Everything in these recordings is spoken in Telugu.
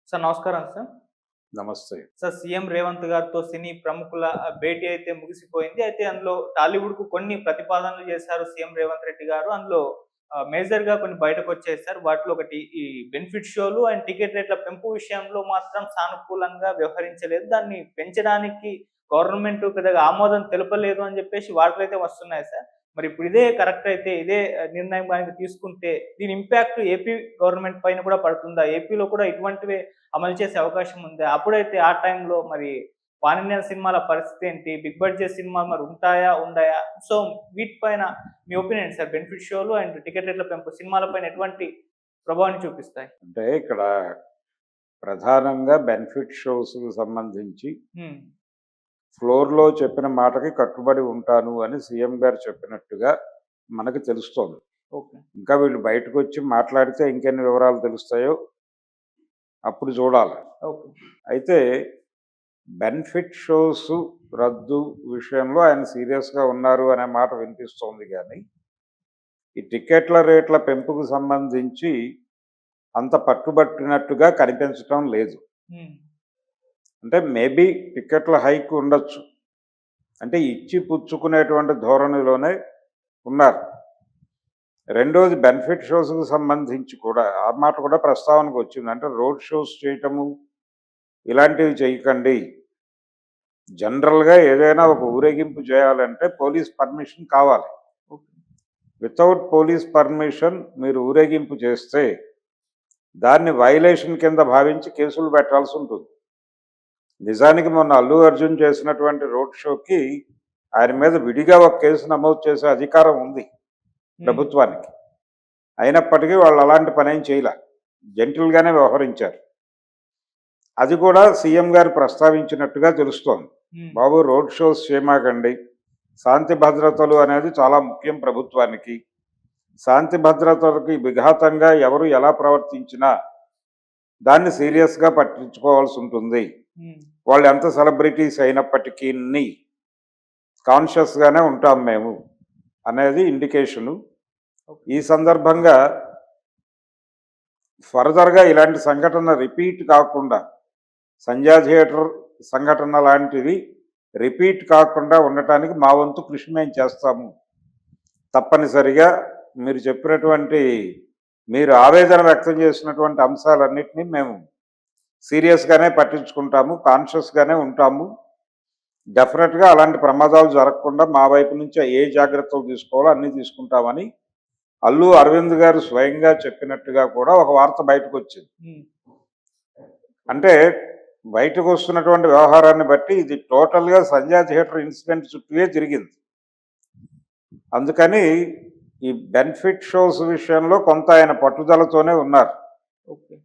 సార్ నమస్కారం సార్. నమస్తే. సార్ సీఎం రేవంత్ గారితో సినీ ప్రముఖుల భేటీ అయితే ముగిసిపోయింది. అయితే అందులో టాలీవుడ్‌కు కొన్ని ప్రతిపాదనలు చేశారు సీఎం రేవంత్ రెడ్డి గారు. అందులో మేజర్‌గా కొన్ని బయటకొచ్చాయి సార్. వాటిలో ఒకటి ఈ బెనిఫిట్ షోలు అండ్ టికెట్ రేట్ల పెంపు విషయంలో మాత్రం సానుకూలంగా వ్యవహరించలేదు. దాన్ని పెంచడానికి గవర్నమెంట్ పెద్దగా ఆమోదం తెలపలేదు అని చెప్పేసి వార్తలైతే వస్తున్నాయి సార్. మరి ఇప్పుడు ఇదే కరెక్ట్ అయితే ఇదే నిర్ణయం గనుక తీసుకుంటే దీని ఇంపాక్ట్ ఏపీ గవర్నమెంట్ పైన కూడా పడుతుందా? ఏపీలో కూడా ఇటువంటివే అమలు చేసే అవకాశం ఉందా? అప్పుడైతే ఆ టైంలో మరి పాన్ ఇండియన్ సినిమాల పరిస్థితి ఏంటి? బిగ్ బడ్జెట్ సినిమాలు మరి ఉంటాయా? ఉండయా? సో వీటిపైన మీ ఒపీనియన్ ఏంటి సార్? బెనిఫిట్ షోలు అండ్ టికెట్ రేట్ల పెంపు సినిమాల పైన ఎటువంటి ప్రభావాన్ని చూపిస్తాయి? అంటే ఇక్కడ ప్రధానంగా బెనిఫిట్ షోస్‌కి సంబంధించి హ్మ్. ఫ్లోర్‌లో చెప్పిన మాటకి కట్టుబడి ఉంటాను అని సీఎం గారు చెప్పినట్టుగా మనకు తెలుస్తోంది. ఓకే. ఇంకా వీళ్ళు బయటకొచ్చి మాట్లాడితే ఇంకెన్ని వివరాలు తెలుస్తాయో అప్పుడు చూడాలి. ఓకే. అయితే బెనిఫిట్ షోస్ రద్దు విషయంలో ఆయన సీరియస్‌గా ఉన్నారు అనే మాట వినిపిస్తోంది గానీ, ఈ టికెట్ల రేట్ల పెంపుకు సంబంధించి అంత పట్టుబట్టినట్టుగా కనిపించటం లేదు. హ్మ్. అంటే మేబీ టికెట్ల హైక్ ఉండొచ్చు. అంటే ఇచ్చి పుచ్చుకునేటువంటి ధోరణిలోనే ఉన్నారు. రెండోది బెనిఫిట్ షోస్‌కి సంబంధించి కూడా ఆ మాట కూడా ప్రస్తావనకు వచ్చింది. అంటే రోడ్ షోస్ చేయటము ఇలాంటివి చేయకండి. జనరల్‌గా ఏదైనా ఒక ఊరేగింపు చేయాలంటే పోలీస్ పర్మిషన్ కావాలి. ఓకే. వితౌట్ పోలీస్ పర్మిషన్ మీరు ఊరేగింపు చేస్తే దాన్ని వయలేషన్ కింద భావించి కేసులు పెట్టాల్సి ఉంటుంది. నిజానికి మొన్న అల్లు అర్జున్ చేసినటువంటి రోడ్ షోకి ఆయన మీద విడిగా ఒక కేసు నమోదు చేసే అధికారం ఉంది ప్రభుత్వానికి. అయినప్పటికీ వాళ్ళు అలాంటి పనేం చేయలే. జెంటిల్‌గానే వ్యవహరించారు. అది కూడా సీఎం గారు ప్రస్తావించినట్టుగా తెలుస్తోంది. హ్మ్. బాబు రోడ్ షోస్ చేయమాకండి. శాంతి భద్రతలు అనేది చాలా ముఖ్యం ప్రభుత్వానికి. శాంతి భద్రతలకి విఘాతంగా ఎవరు ఎలా ప్రవర్తించినా దాన్ని సీరియస్‌గా పట్టించుకోవాల్సి ఉంటుంది. హ్మ్. వాళ్ళు ఎంత సెలబ్రిటీస్ అయినప్పటికీని కాన్షియస్‌గానే ఉంటాం మేము అనేది ఇండికేషను. ఓకే. ఈ సందర్భంగా ఫర్దర్‌గా ఇలాంటి సంఘటన రిపీట్ కాకుండా సంధ్యా థియేటర్ సంఘటన లాంటివి రిపీట్ కాకుండా ఉండటానికి మా వంతు కృషి మేము చేస్తాము. తప్పనిసరిగా మీరు చెప్పినటువంటి మీరు ఆవేదన వ్యక్తం చేసినటువంటి అంశాలన్నిటినీ మేము సీరియస్‌గానే పట్టించుకుంటాము. కాన్షియస్‌గానే ఉంటాము. డెఫినెట్‌గా అలాంటి ప్రమాదాలు జరగకుండా మా వైపు నుంచి ఏ జాగ్రత్తలు తీసుకోవాలో అన్నీ తీసుకుంటామని అల్లు అరవింద్ గారు స్వయంగా చెప్పినట్టుగా కూడా ఒక వార్త బయటకొచ్చింది. హ్మ్. అంటే బయటకు వస్తున్నటువంటి వ్యవహారాన్ని బట్టి ఇది టోటల్‌గా సంధ్యా థియేటర్ ఇన్సిడెంట్ చుట్టూయే తిరిగింది. అందుకని ఈ బెనిఫిట్ షోస్ విషయంలో కొంత ఆయన పట్టుదలతోనే ఉన్నారు. ఓకే.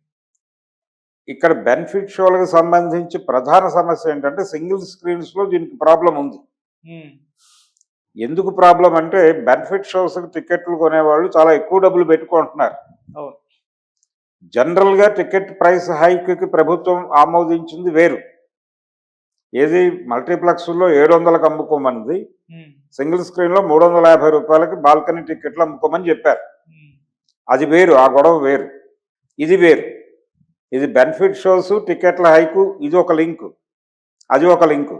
ఇక్కడ బెనిఫిట్ షోలకు సంబంధించి ప్రధాన సమస్య ఏంటంటే సింగిల్ స్క్రీన్స్‌లో దీనికి ప్రాబ్లమ్ ఉంది. హ్మ్. ఎందుకు ప్రాబ్లమ్ అంటే బెనిఫిట్ షోస్‌కి టికెట్లు కొనేవాళ్ళు చాలా ఎక్కువ డబ్బులు పెట్టుకుంటున్నారు. అవును. జనరల్‌గా టికెట్ ప్రైస్ హైక్‌కి ప్రభుత్వం ఆమోదించింది వేరు. ఏది మల్టీప్లెక్స్‌లో 700కి అమ్ముకోమన్నది. హ్మ్. సింగిల్ స్క్రీన్‌లో రూ. 350కి బాల్కనీ టికెట్లు అమ్ముకోమని చెప్పారు. హ్మ్. అది వేరు. ఆ గొడవ వేరు. ఇది వేరు. ఇది బెనిఫిట్ షోస్ టికెట్ల హైకు ఇది ఒక లింకు. అది ఒక లింకు.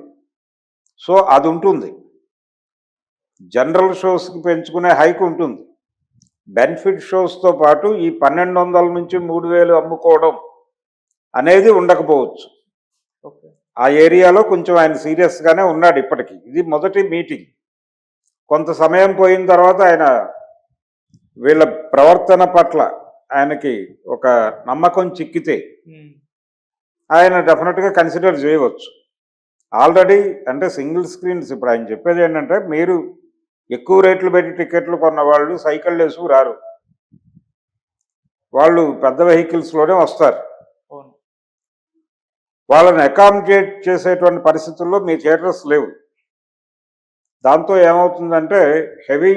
సో అది ఉంటుంది. జనరల్ షోస్‌కి పెంచుకునే హైక్ ఉంటుంది. బెనిఫిట్ షోస్‌తో పాటు ఈ 1200 నుంచి 3000 అమ్ముకోవడం అనేది ఉండకపోవచ్చు. ఓకే. ఆ ఏరియాలో కొంచెం ఆయన సీరియస్‌గానే ఉన్నాడు ఇప్పటికి. ఇది మొదటి మీటింగ్. కొంత సమయం పోయిన తర్వాత ఆయన వీళ్ళ ప్రవర్తన పట్ల ఆయనకి ఒక నమ్మకం చిక్కితే హ్మ్. ఆయన డెఫినెట్‌గా కన్సిడర్ చేయవచ్చు. ఆల్రెడీ అంటే సింగిల్ స్క్రీన్స్ ఇప్పుడు ఆయన చెప్పేది ఏంటంటే మీరు ఎక్కువ రేట్లు పెట్టి టికెట్లు కొన్న వాళ్ళు సైకిళ్ళు వేసుకు రారు. వాళ్ళు పెద్ద వెహికల్స్‌లోనే వస్తారు. అవును. వాళ్ళని అకామిడేట్ చేసేటువంటి పరిస్థితుల్లో మీ థియేటర్స్ లేవు. దాంతో ఏమవుతుందంటే హెవీ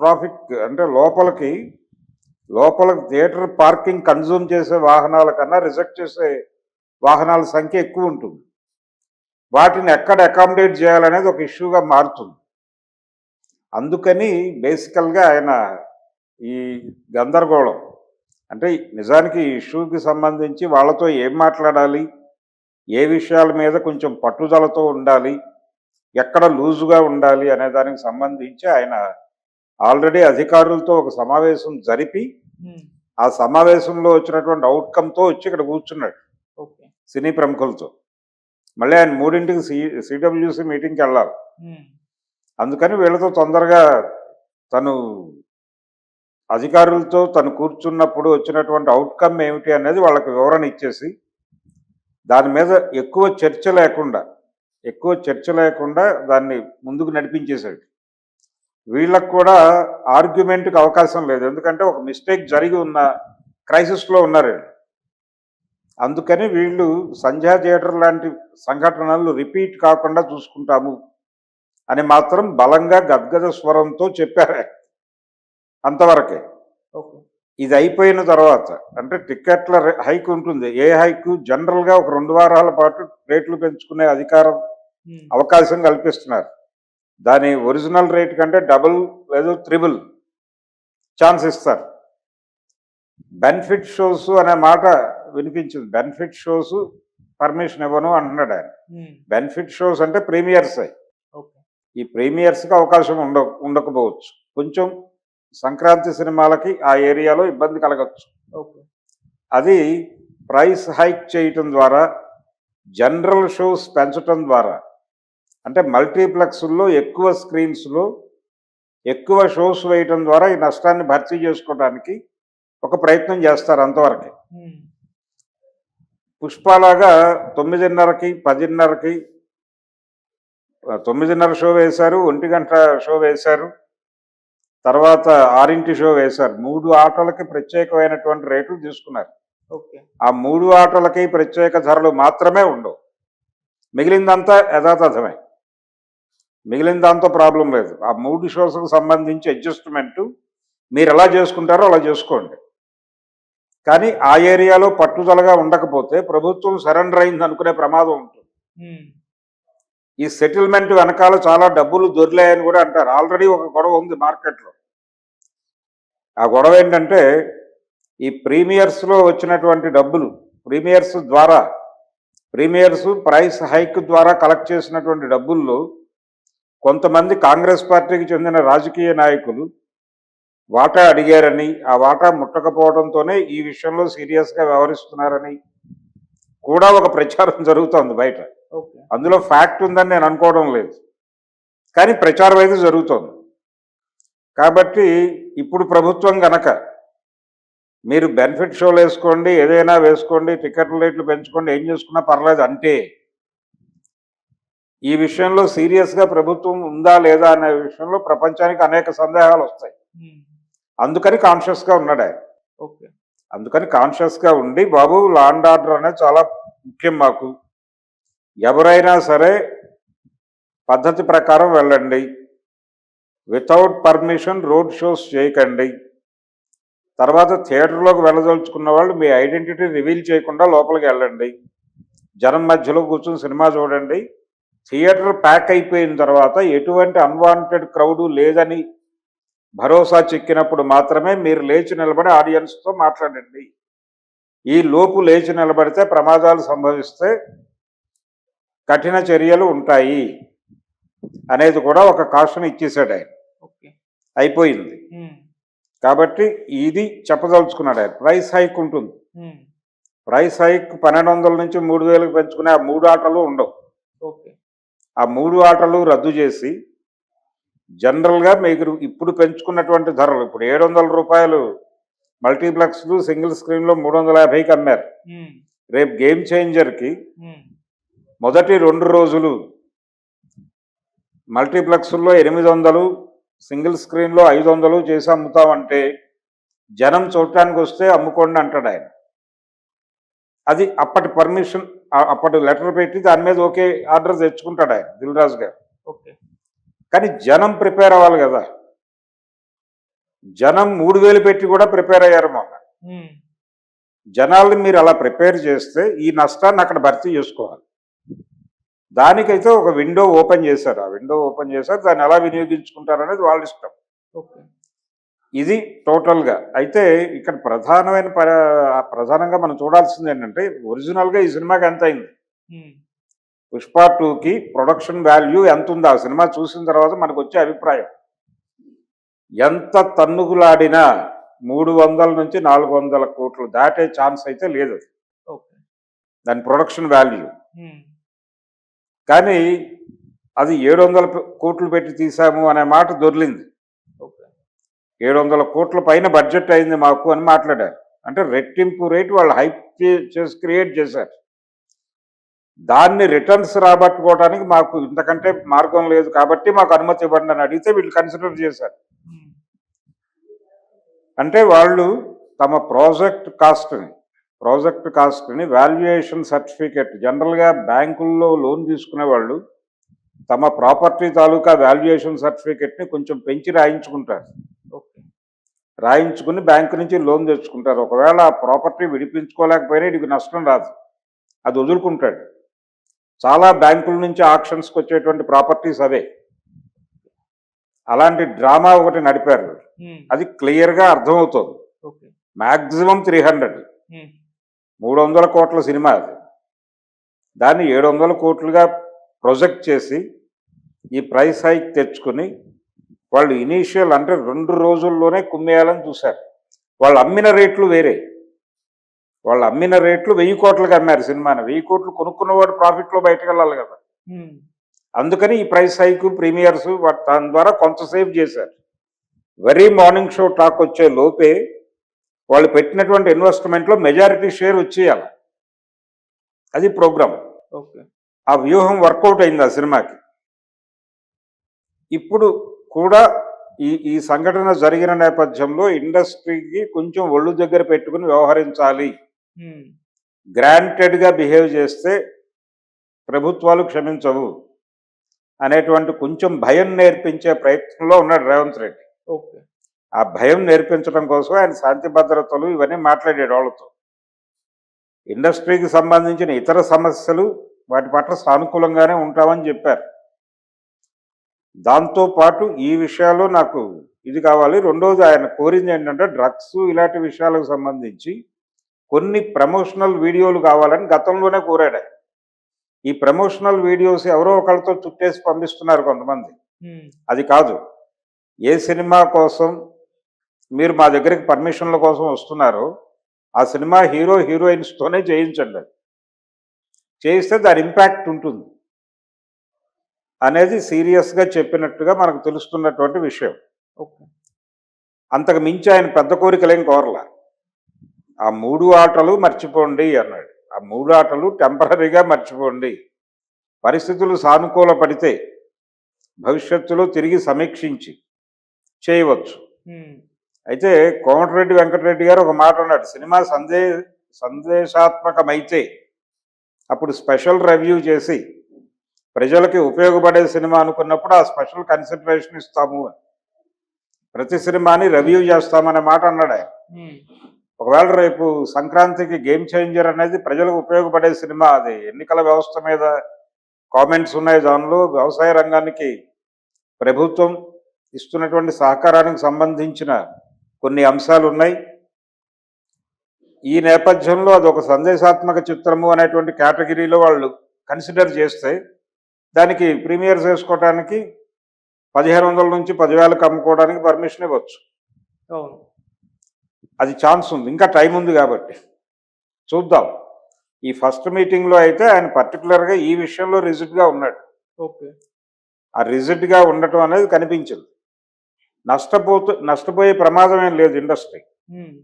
ట్రాఫిక్ అంటే లోపల థియేటర్ పార్కింగ్ కన్జ్యూమ్ చేసే వాహనాల కన్నా రిజెక్ట్ చేసే వాహనాల సంఖ్య ఎక్కువ ఉంటుంది. వాటిని ఎక్కడ అకామిడేట్ చేయాలనేది ఒక ఇష్యూగా మారుతుంది. అందుకని బేసికల్గా ఆయన ఈ గందరగోళం అంటే నిజానికి ఈ ఇష్యూకి సంబంధించి వాళ్ళతో ఏం మాట్లాడాలి, ఏ విషయాల మీద కొంచెం పట్టుదలతో ఉండాలి, ఎక్కడ లూజుగా ఉండాలి అనే దానికి సంబంధించి ఆయన ఆల్రెడీ అధికారులతో ఒక సమావేశం జరిపి ఆ సమావేశంలో వచ్చినటువంటి అవుట్కమ్తో వచ్చి ఇక్కడ కూర్చున్నాడు ఓకే. సినీ ప్రముఖులతో. మళ్ళీ ఆయన 3ంటికి సిడబ్ల్యూసి మీటింగ్కి వెళ్ళాలి. అందుకని వీళ్ళతో తొందరగా తను అధికారులతో తను కూర్చున్నప్పుడు వచ్చినటువంటి అవుట్కమ్ ఏమిటి అనేది వాళ్ళకి వివరణ ఇచ్చేసి దాని మీద ఎక్కువ చర్చ లేకుండా దాన్ని ముందుకు నడిపించేశాడు. వీళ్ళకు కూడా ఆర్గ్యుమెంట్కి అవకాశం లేదు, ఎందుకంటే ఒక మిస్టేక్ జరిగి ఉన్న క్రైసిస్లో ఉన్నారు. అందుకని వీళ్ళు సంధ్యా థియేటర్ లాంటి సంఘటనలు రిపీట్ కాకుండా చూసుకుంటాము అని మాత్రం బలంగా గద్గద స్వరంతో చెప్పారు. అంతవరకే. ఇది అయిపోయిన తర్వాత అంటే టికెట్ల హైక్ ఉంటుంది. ఏ హైక్ జనరల్గా ఒక 2 వారాల పాటు రేట్లు పెంచుకునే అవకాశం కల్పిస్తున్నారు. దాని ఒరిజినల్ రేట్ కంటే డబుల్ లేదా ట్రిబుల్ ఛాన్స్ ఇస్తారు. బెనిఫిట్ షోస్ అనే మాట వినిపించింది. బెనిఫిట్ షోస్ పర్మిషన్ ఇవ్వను అంటున్నాడు ఆయన. బెనిఫిట్ షోస్ అంటే ప్రీమియర్స్. ఈ ప్రీమియర్స్కి అవకాశం ఉండకపోవచ్చు. కొంచెం సంక్రాంతి సినిమాలకి ఆ ఏరియాలో ఇబ్బంది కలగచ్చు. అది ప్రైస్ హైక్ చేయటం ద్వారా, జనరల్ షోస్ పెంచటం ద్వారా, అంటే మల్టీప్లెక్స్లో ఎక్కువ స్క్రీన్స్లో ఎక్కువ షోస్ వేయటం ద్వారా ఈ నష్టాన్ని భర్తీ చేసుకోవడానికి ఒక ప్రయత్నం చేస్తారు. అంతవరకే. పుష్పలాగా 9:30కి 10:30కి 9:30 షో వేశారు, 1 గంట షో వేశారు, తర్వాత 6 షో వేశారు. 3 ఆటలకి ప్రత్యేకమైనటువంటి రేట్లు తీసుకున్నారు. ఆ 3 ఆటలకి ప్రత్యేక ధరలు మాత్రమే ఉండవు. మిగిలిందంతా యథాతథమే. మిగిలిన దాంతో ప్రాబ్లం లేదు. ఆ 3 షోస్కి సంబంధించి అడ్జస్ట్మెంటు మీరు ఎలా చేసుకుంటారో అలా చేసుకోండి. కానీ ఆ ఏరియాలో పట్టుదలగా ఉండకపోతే ప్రభుత్వం సరెండర్ అయింది అనుకునే ప్రమాదం ఉంటుంది. ఈ సెటిల్మెంట్ వెనకాల చాలా డబ్బులు దొరిలాయని కూడా అంటారు. ఆల్రెడీ ఒక గొడవ ఉంది మార్కెట్లో. ఆ గొడవ ఏంటంటే ఈ ప్రీమియర్స్లో వచ్చినటువంటి డబ్బులు, ప్రీమియర్స్ ప్రైస్ హైక్ ద్వారా కలెక్ట్ చేసినటువంటి డబ్బుల్లో కొంతమంది కాంగ్రెస్ పార్టీకి చెందిన రాజకీయ నాయకులు వాటా అడిగారని, ఆ వాటా ముట్టకపోవడంతోనే ఈ విషయంలో సీరియస్గా వ్యవహరిస్తున్నారని కూడా ఒక ప్రచారం జరుగుతోంది బయట. అందులో ఫ్యాక్ట్ ఉందని నేను అనుకోవడం లేదు, కానీ ప్రచారం అయితే జరుగుతోంది. కాబట్టి ఇప్పుడు ప్రభుత్వం గనక మీరు బెనిఫిట్ షోలు వేసుకోండి, ఏదైనా వేసుకోండి, టికెట్ల రేట్లు పెంచుకోండి, ఏం చేసుకున్నా పర్లేదు అంటే ఈ విషయంలో సీరియస్గా ప్రభుత్వం ఉందా లేదా అనే విషయంలో ప్రపంచానికి అనేక సందేహాలు వస్తాయి. అందుకని కాన్షియస్గా ఉన్నాడు ఆయన. అందుకని కాన్షియస్గా ఉండి, బాబు లా అండ్ ఆర్డర్ అనేది చాలా ముఖ్యం మాకు, ఎవరైనా సరే పద్ధతి ప్రకారం వెళ్ళండి, వితౌట్ పర్మిషన్ రోడ్ షోస్ చేయకండి, తర్వాత థియేటర్లోకి వెళ్ళదలుచుకున్న వాళ్ళు మీ ఐడెంటిటీ రివీల్ చేయకుండా లోపలికి వెళ్ళండి, జనం మధ్యలో కూర్చొని సినిమా చూడండి, థియేటర్ ప్యాక్ అయిపోయిన తర్వాత ఎటువంటి అన్వాంటెడ్ క్రౌడు లేదని భరోసా చెక్కినప్పుడు మాత్రమే మీరు లేచి నిలబడి ఆడియన్స్తో మాట్లాడండి. ఈ లోపు లేచి నిలబడితే ప్రమాదాలు సంభవిస్తే కఠిన చర్యలు ఉంటాయి అనేది కూడా ఒక కాషన్ ఇచ్చేసాడు ఆయన. అయిపోయింది. కాబట్టి ఇది చెప్పదలుచుకున్నాడు ఆయన. ప్రైస్ హైక్ ఉంటుంది. ప్రైస్ హైక్ 1200 నుంచి 3000కి పెంచుకునే ఆ 3 ఆటలు ఉండవు. ఆ 3 ఆటలు రద్దు చేసి జనరల్గా మీకు ఇప్పుడు పెంచుకున్నటువంటి ధరలు, ఇప్పుడు 700 రూపాయలు మల్టీప్లెక్స్లు సింగిల్ స్క్రీన్లో 350కి అమ్మారు. రేపు గేమ్ చేంజర్కి మొదటి 2 రోజులు మల్టీప్లెక్స్లో 800, సింగిల్ స్క్రీన్లో 500 చేసి అమ్ముతామంటే జనం చూడటానికి వస్తే అమ్ముకోండి అంటాడు ఆయన. అది అప్పటి పర్మిషన్, అప్పటి లెటర్ పెట్టి దాని మీద ఓకే ఆర్డర్ తెచ్చుకుంటాడు ఆయన, దిల్ రాజు గారు. కానీ జనం ప్రిపేర్ అవ్వాలి కదా. జనం 3000 పెట్టి కూడా ప్రిపేర్ అయ్యారు మొన్న. జనాల్ని మీరు అలా ప్రిపేర్ చేస్తే ఈ నష్టాన్ని అక్కడ భర్తీ చేసుకోవాలి. దానికైతే ఒక విండో ఓపెన్ చేశారు. ఆ విండో ఓపెన్ చేశారు. దాన్ని ఎలా వినియోగించుకుంటారు అనేది వాళ్ళ ఇష్టం. ఇది టోటల్గా. అయితే ఇక్కడ ప్రధానంగా మనం చూడాల్సింది ఏంటంటే ఒరిజినల్గా ఈ సినిమాకి ఎంత అయింది, ఉమ్, పుష్ప 2కి ప్రొడక్షన్ వాల్యూ ఎంత ఉంది ఆ సినిమా చూసిన తర్వాత మనకు వచ్చే అభిప్రాయం. ఎంత తన్నుగులాడినా 300 నుంచి 400 కోట్లు దాటే ఛాన్స్ అయితే లేదు అది, ఓకే. దాని ప్రొడక్షన్ వాల్యూ. ఉమ్, కానీ అది 700 కోట్లు పెట్టి తీసాము అనే మాట దొర్లింది. ఓకే. 700 కోట్ల పైన బడ్జెట్ అయింది మాకు అని మాట్లాడారు. అంటే రెట్టింపు రేటు వాళ్ళు హైప్ చేసి క్రియేట్ చేశారు. దాన్ని రిటర్న్స్ రాబట్టుకోవడానికి మాకు ఇంతకంటే మార్గం లేదు కాబట్టి మాకు అనుమతి ఇవ్వండి అని అడిగితే వీళ్ళు కన్సిడర్ చేశారు. ఉమ్, అంటే వాళ్ళు తమ ప్రాజెక్ట్ కాస్ట్ని వాల్యుయేషన్ సర్టిఫికెట్, జనరల్గా బ్యాంకుల్లో లోన్ తీసుకునే వాళ్ళు తమ ప్రాపర్టీ తాలూకా వాల్యుయేషన్ సర్టిఫికెట్ని కొంచెం పెంచి రాయించుకుంటారు. ఓకే. రాయించుకుని బ్యాంకు నుంచి లోన్ తెచ్చుకుంటారు. ఒకవేళ ఆ ప్రాపర్టీ విడిపించుకోలేకపోయినా వీడికి నష్టం రాదు, అది వదులుకుంటాడు. చాలా బ్యాంకుల నుంచి ఆక్షన్స్కి వచ్చేటువంటి ప్రాపర్టీస్ అవే. అలాంటి డ్రామా ఒకటి నడిపారు. ఉమ్, అది క్లియర్గా అర్థమవుతుంది. ఓకే. మ్యాక్సిమం 300, ఉమ్, 300 కోట్ల సినిమా అది. దాన్ని 700 కోట్లుగా ప్రొజెక్ట్ చేసి ఈ ప్రైస్ హైక్ తెచ్చుకుని వాళ్ళు ఇనీషియల్ అంటే 2 రోజుల్లోనే కుమ్మేయాలని చూశారు. వాళ్ళు అమ్మిన రేట్లు వేరే. వాళ్ళు అమ్మిన రేట్లు 1000 కోట్లకు అమ్మారు సినిమాని. 1000 కోట్లు కొనుక్కున్నవాడు ప్రాఫిట్లో బయటకు వెళ్ళాలి కదా. ఉమ్, అందుకని ఈ ప్రైస్ హైక్, ప్రీమియర్స్ దాని ద్వారా కొంత సేవ్ చేశారు. వెరీ మార్నింగ్ షో టాక్ వచ్చే లోపే వాళ్ళు పెట్టినటువంటి ఇన్వెస్ట్మెంట్లో మెజారిటీ షేర్ వచ్చేయాలి. అది ప్రోగ్రామ్. ఓకే. ఆ వ్యూహం వర్కౌట్ అయింది ఆ సినిమాకి. ఇప్పుడు కూడా ఈ సంఘటన జరిగిన నేపథ్యంలో ఇండస్ట్రీకి కొంచెం ఒళ్ళు దగ్గర పెట్టుకుని వ్యవహరించాలి. ఉమ్, గ్రాంటెడ్గా బిహేవ్ చేస్తే ప్రభుత్వాలు క్షమించవు అనేటువంటి కొంచెం భయం నేర్పించే ప్రయత్నంలో ఉన్నాడు రేవంత్ రెడ్డి. ఓకే. ఆ భయం నేర్పించడం కోసం ఆయన శాంతి భద్రతలు ఇవన్నీ మాట్లాడాడు వాళ్ళతో. ఇండస్ట్రీకి సంబంధించిన ఇతర సమస్యలు వాటి పట్ల సానుకూలంగానే ఉంటామని చెప్పారు. దాంతోపాటు ఈ విషయాల్లో నాకు ఇది కావాలి. రెండోది ఆయన కోరింది ఏంటంటే డ్రగ్స్ ఇలాంటి విషయాలకు సంబంధించి కొన్ని ప్రమోషనల్ వీడియోలు కావాలని గతంలోనే కోరాడు. ఈ ప్రమోషనల్ వీడియోస్ ఎవరో ఒకరితో చుట్టేసి పంపిస్తున్నారు కొంతమంది. ఉమ్, అది కాదు. ఏ సినిమా కోసం మీరు మా దగ్గరికి పర్మిషన్ల కోసం వస్తున్నారో ఆ సినిమా హీరో హీరోయిన్స్తోనే చేయించండి. అది చేయిస్తే దాని ఇంపాక్ట్ ఉంటుంది అనేది సీరియస్గా చెప్పినట్టుగా మనకు తెలుస్తున్నటువంటి విషయం. ఓకే. అంతకు మించి ఆయన పెద్ద కోరికలేం కోరలా. ఆ 3 ఆటలు మర్చిపోండి అన్నాడు. ఆ 3 ఆటలు టెంపరీగా మర్చిపోండి. పరిస్థితులు సానుకూల పడితే భవిష్యత్తులో తిరిగి సమీక్షించి చేయవచ్చు. ఉమ్, అయితే కోమటిరెడ్డి వెంకటరెడ్డి గారు ఒక మాట అన్నాడు, సినిమా సందేశాత్మకమైతే అప్పుడు స్పెషల్ రివ్యూ చేసి ప్రజలకి ఉపయోగపడే సినిమా అనుకున్నప్పుడు ఆ స్పెషల్ కన్సిడరేషన్ ఇస్తాము అని, ప్రతి సినిమాని రివ్యూ చేస్తామనే మాట అన్నాడు ఆయన. ఉమ్, ఒకవేళ రేపు సంక్రాంతికి గేమ్ చేంజర్ అనేది ప్రజలకు ఉపయోగపడే సినిమా, అది ఎన్నికల వ్యవస్థ మీద కామెంట్స్ ఉన్నాయి, దానిలో వ్యవసాయ రంగానికి ప్రభుత్వం ఇస్తున్నటువంటి సహకారానికి సంబంధించిన కొన్ని అంశాలు ఉన్నాయి. ఈ నేపథ్యంలో అది ఒక సందేశాత్మక చిత్రము అనేటువంటి కేటగిరీలో వాళ్ళు కన్సిడర్ చేస్తే దానికి ప్రీమియర్స్ వేసుకోవడానికి 1500 నుంచి 10,000కి అమ్ముకోవడానికి పర్మిషన్ ఇవ్వచ్చు. అవును. అది ఛాన్స్ ఉంది, ఇంకా టైం ఉంది కాబట్టి చూద్దాం. ఈ ఫస్ట్ మీటింగ్లో అయితే ఆయన పర్టికులర్గా ఈ విషయంలో రిజిడ్గా ఉన్నాడు. ఓకే. ఆ రిజిడ్గా ఉండటం అనేది కనిపించింది. నష్టపోయే ప్రమాదం ఏం లేదు ఇండస్ట్రీ. ఉమ్,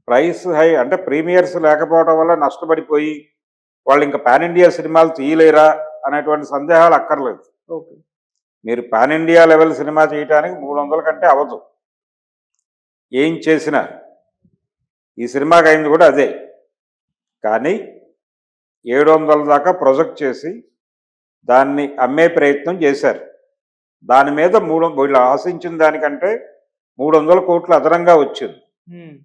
ప్రైస్ హై అంటే ప్రీమియర్స్ లేకపోవడం వల్ల నష్టపడిపోయి వాళ్ళు ఇంకా పాన్ ఇండియా సినిమాలు తీయలేరా అనేటువంటి సందేహాలు అక్కర్లేదు. ఓకే. మీరు పాన్ ఇండియా లెవెల్ సినిమా చేయడానికి 300 కంటే అవ్వదు. ఏం చేసినా ఈ సినిమాకి అయింది కూడా అదే. కానీ 700 దాకా ప్రొజెక్ట్ చేసి దాన్ని అమ్మే ప్రయత్నం చేశారు. దాని మీద వీళ్ళు ఆశించిన దానికంటే 300 కోట్లు అదనంగా వచ్చింది. ఉమ్,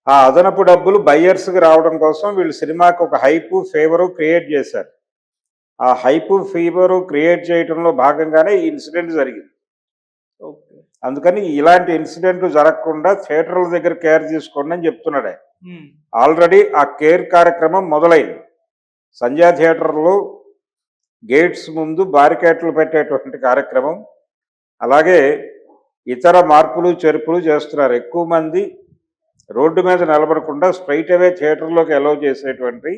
ఆ అదనపు డబ్బులు బయ్యర్స్కి రావడం కోసం వీళ్ళు సినిమాకి ఒక హైపు ఫేవరు క్రియేట్ చేశారు. ఆ హైపు ఫీవరు క్రియేట్ చేయడంలో భాగంగానే ఈ ఇన్సిడెంట్ జరిగింది. ఓకే. అందుకని ఇలాంటి ఇన్సిడెంట్లు జరగకుండా థియేటర్ల దగ్గర కేర్ తీసుకోండి అని చెప్తున్నాడు ఆయన. ఉమ్, ఆల్రెడీ ఆ కేర్ కార్యక్రమం మొదలైంది. సంధ్యా థియేటర్లో గేట్స్ ముందు బారికేట్లు పెట్టేటువంటి కార్యక్రమం, అలాగే ఇతర మార్పులు చేర్పులు చేస్తున్నారు. ఎక్కువ మంది రోడ్డు మీద నిలబడకుండా స్ట్రైట్ అవే థియేటర్లోకి అలౌ చేసేటువంటి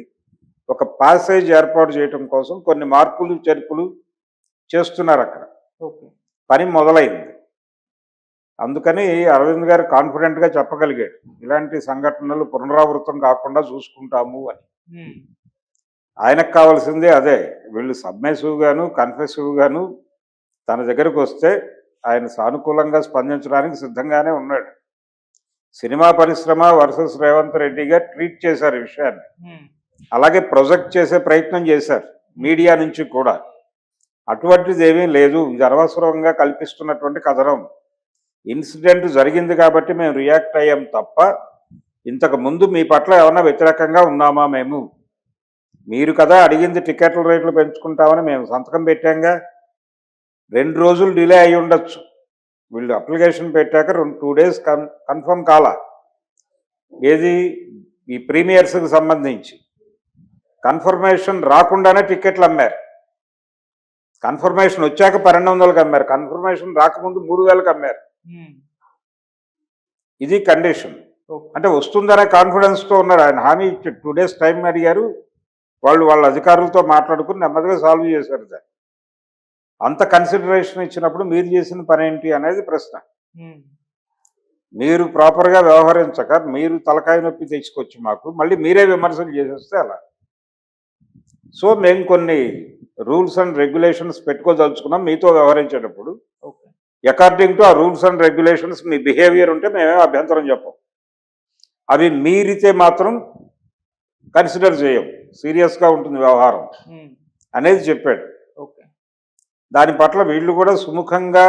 ఒక ప్యాసేజ్ ఏర్పాటు చేయడం కోసం కొన్ని మార్పులు చేర్పులు చేస్తున్నారు అక్కడ. ఓకే. పని మొదలైంది. అందుకని అరవింద్ గారు కాన్ఫిడెంట్గా చెప్పగలిగాడు, ఇలాంటి సంఘటనలు పునరావృతం కాకుండా చూసుకుంటాము అని. ఉమ్, ఆయనకు కావాల్సిందే అదే. వీళ్ళు సబ్మెసివ్ గాను కన్ఫెసివ్ గాను తన దగ్గరకు వస్తే ఆయన సానుకూలంగా స్పందించడానికి సిద్ధంగానే ఉన్నాడు. సినిమా పరిశ్రమ వర్సెస్ రేవంత్ రెడ్డిగా ట్రీట్ చేశారు ఈ విషయాన్ని. ఉమ్, అలాగే ప్రొజెక్ట్ చేసే ప్రయత్నం చేశారు మీడియా నుంచి కూడా. అటువంటిది ఏమీ లేదు, ఇది అనవసరంగా కల్పిస్తున్నటువంటి కథనం. ఇన్సిడెంట్ జరిగింది కాబట్టి మేము రియాక్ట్ అయ్యాం తప్ప ఇంతకు ముందు మీ పట్ల ఏమన్నా వ్యతిరేకంగా ఉన్నామా? మీరు కదా అడిగింది టికెట్ల రేట్లు పెంచుకుంటామని మేము సంతకం పెట్టాంగా. 2 రోజులు డిలే అయి ఉండొచ్చు. వీళ్ళు అప్లికేషన్ పెట్టాక 2 days కన్ఫర్మ్ కాలా. ఏది ఈ ప్రీమియర్స్కి సంబంధించి కన్ఫర్మేషన్ రాకుండానే టికెట్లు అమ్మారు. కన్ఫర్మేషన్ వచ్చాక 1200కి అమ్మారు, కన్ఫర్మేషన్ రాకముందు 3000కి అమ్మారు. ఉమ్, ఇది కండిషన్. ఓకే. అంటే వస్తుందనే కాన్ఫిడెన్స్తో ఉన్నారు. ఆయన హామీ ఇచ్చి 2 days టైం అడిగారు. వాళ్ళ అధికారులతో మాట్లాడుకుని నెమ్మదిగా సాల్వ్ చేశారు దాన్ని. అంత కన్సిడరేషన్ ఇచ్చినప్పుడు మీరు చేసిన పని ఏంటి అనేది ప్రశ్న. ఉమ్, మీరు ప్రాపర్గా వ్యవహరించక మీరు తలకాయ నొప్పి తెచ్చుకొచ్చి మాకు మళ్ళీ మీరే విమర్శలు చేసేస్తే అలా. సో మేము కొన్ని రూల్స్ అండ్ రెగ్యులేషన్స్ పెట్టుకోదలుచుకున్నాం మీతో వ్యవహరించేటప్పుడు. ఓకే. అకార్డింగ్ టు ఆ rules and regulations me behaviour ఉంటే మేమేం అభ్యంతరం చెప్పం. అవి మీరితే మాత్రం కన్సిడర్ చేయం, సీరియస్గా ఉంటుంది వ్యవహారం ఉమ్, అనేది చెప్పాడు. ఓకే. దాని పట్ల వీళ్ళు కూడా సుముఖంగా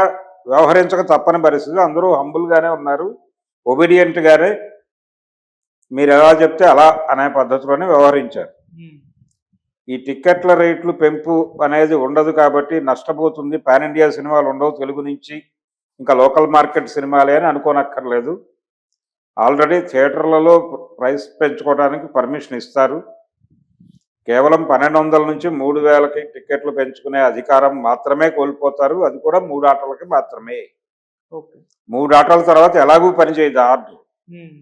వ్యవహరించక తప్పని పరిస్థితి. అందరూ హంబుల్గానే ఉన్నారు, ఒబీడియంట్గానే మీరు ఎలా చెప్తే అలా అనే పద్ధతిలోనే వ్యవహరించారు. ఉమ్, ఈ టిక్కెట్ల రేట్లు పెంపు అనేది ఉండదు కాబట్టి నష్టపోతుంది, పాన్ ఇండియా సినిమాలు ఉండవు తెలుగు నుంచి, ఇంకా లోకల్ మార్కెట్ సినిమాలే అని అనుకోనక్కర్లేదు. ఆల్రెడీ థియేటర్లలో ప్రైస్ పెంచుకోవడానికి పర్మిషన్ ఇస్తారు. కేవలం 1200 నుంచి 3000కి టిక్కెట్లు పెంచుకునే అధికారం మాత్రమే కోల్పోతారు. అది కూడా 3 ఆటలకి మాత్రమే. ఓకే. 3 ఆటల తర్వాత ఎలాగూ పనిచేయదు ఆర్డర్. ఉమ్,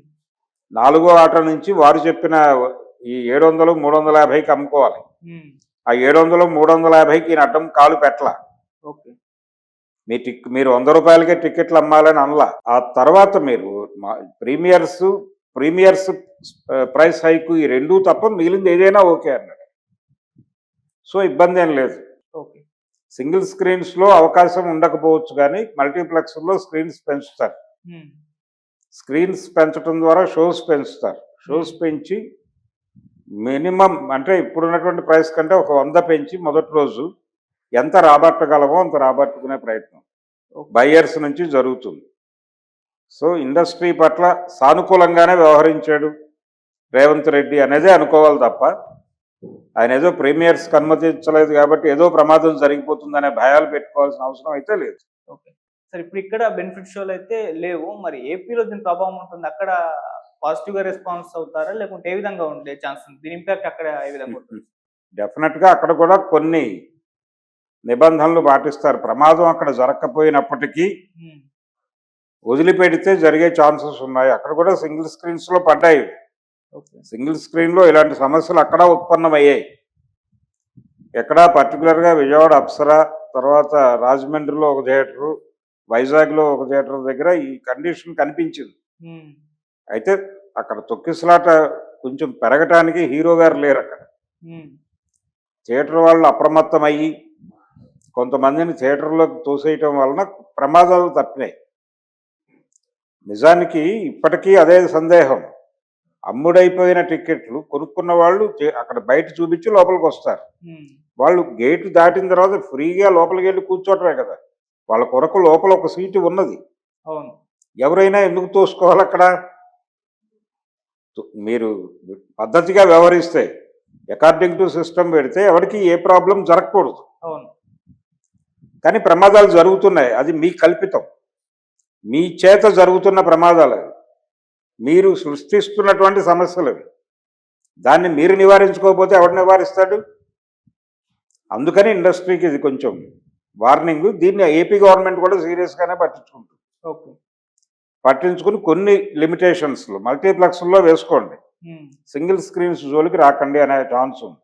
4వ ఆట నుంచి వారు చెప్పిన ఈ 700 350కి అమ్ముకోవాలి. ఉమ్, ఆ 700 350కి ఈయన అడ్డం కాలు పెట్టలా. ఓకే. మీరు 100 రూపాయలకే టికెట్లు అమ్మాలని అనలా. ఆ తర్వాత మీరు ప్రీమియర్స్ ప్రైస్ హైక్ ఈ 2 తప్ప మిగిలింది ఏదైనా ఓకే అన్నాడు. సో ఇబ్బంది ఏం లేదు. ఓకే. సింగిల్ స్క్రీన్స్లో అవకాశం ఉండకపోవచ్చు కానీ మల్టీప్లెక్స్లో స్క్రీన్స్ పెంచుతారు. ఉమ్, స్క్రీన్స్ పెంచడం ద్వారా షోస్ పెంచుతారు. షోస్ పెంచి మినిమం అంటే ఇప్పుడున్నటువంటి ప్రైస్ కంటే ఒక 100 పెంచి మొదటి రోజు ఎంత రాబట్టగలమో అంత రాబట్టుకునే ప్రయత్నం బయ్యర్స్ నుంచి జరుగుతుంది. సో ఇండస్ట్రీ పట్ల సానుకూలంగానే వ్యవహరించాడు రేవంత్ రెడ్డి అనేదే అనుకోవాలి తప్ప ఆయన ఏదో ప్రీమియర్స్కి అనుమతించలేదు కాబట్టి ఏదో ప్రమాదం జరిగిపోతుందనే భయాలు పెట్టుకోవాల్సిన అవసరం అయితే లేదు. ఓకే. సరే, ఇప్పుడు ఇక్కడ బెనిఫిట్ షోలు అయితే లేవు, మరి ఏపీలో దీని ప్రభావం ఉంటుంది? అక్కడ పాజిటివ్ గా రెస్పాన్స్ అవుతారా, లేకుంటే ఏ విధంగా ఉండే ఛాన్స్ ఉంది? దీని ఇంపాక్ట్ అక్కడ ఏ విధంగా ఉంటుంది? డెఫినెట్గా అక్కడ కూడా కొన్ని నిబంధనలు పాటిస్తారు. ప్రమాదం అక్కడ జరగకపోయినప్పటికీ ఉమ్, వదిలిపెడితే జరిగే ఛాన్సెస్ ఉన్నాయి. అక్కడ కూడా సింగిల్ స్క్రీన్స్లో పడ్డాయి. ఓకే. సింగిల్ స్క్రీన్లో ఇలాంటి సమస్యలు అక్కడ ఉత్పన్నమయ్యాయి. ఎక్కడా పర్టికులర్గా విజయవాడ అప్సరా, తర్వాత రాజమండ్రిలో ఒక థియేటరు, వైజాగ్లో ఒక థియేటర్ దగ్గర ఈ కండిషన్ కనిపించింది. ఉమ్, అయితే అక్కడ తొక్కిసలాట కొంచెం పెరగటానికి హీరో గారు లేరు అక్కడ. ఉమ్, థియేటర్ వాళ్ళు అప్రమత్తం అయ్యి కొంతమందిని థియేటర్లోకి తోసేయటం వలన ప్రమాదాలు తప్పినాయి. నిజానికి ఇప్పటికీ అదే సందేహం. అమ్ముడైపోయిన టికెట్లు కొనుక్కున్న వాళ్ళు అక్కడ బయట చూపించి లోపలికి వస్తారు. ఉమ్, వాళ్ళు గేటు దాటిన తర్వాత ఫ్రీగా లోపలికి వెళ్ళి కూర్చోటమే కదా, వాళ్ళ కొరకు లోపల ఒక సీటు ఉన్నది. అవును. ఎవరైనా ఎందుకు తోసుకోవాలి అక్కడ? మీరు పద్ధతిగా వ్యవహరిస్తే అకార్డింగ్ టు సిస్టమ్ పెడితే ఎవరికి ఏ ప్రాబ్లం జరగకూడదు. అవును. కానీ ప్రమాదాలు జరుగుతున్నాయి, అది మీ కల్పితం. మీ చేత జరుగుతున్న ప్రమాదాలు అవి. మీరు సృష్టిస్తున్నటువంటి సమస్యలు అవి. దాన్ని మీరు నివారించుకోకపోతే ఎవడు నివారిస్తాడు? అందుకని ఇండస్ట్రీకి ఇది కొంచెం వార్నింగ్. దీన్ని ఏపీ గవర్నమెంట్ కూడా సీరియస్గానే పట్టించుకుంటుంది. ఓకే. పట్టించుకుని కొన్ని లిమిటేషన్స్లో మల్టీప్లెక్స్లో వేసుకోండి, ఉమ్. సింగిల్ స్క్రీన్స్ జోలికి రాకండి అనే ఛాన్స్ ఉంది.